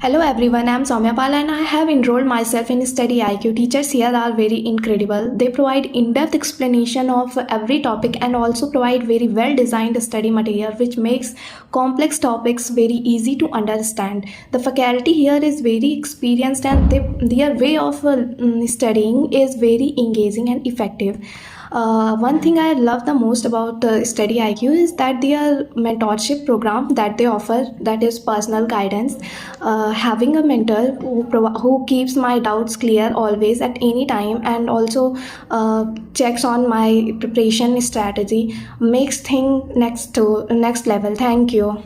Hello everyone, I'm Soumyapal and I have enrolled myself in StudyIQ. Teachers here are very incredible. They provide in-depth explanation of every topic and also provide very well-designed study material which makes complex topics very easy to understand. The faculty here is very experienced and their way of studying is very engaging and effective. One thing I love the most about StudyIQ is that their mentorship program that they offer, that is personal guidance. Having a mentor who keeps my doubts clear always at any time and also checks on my preparation strategy makes thing next level. Thank you.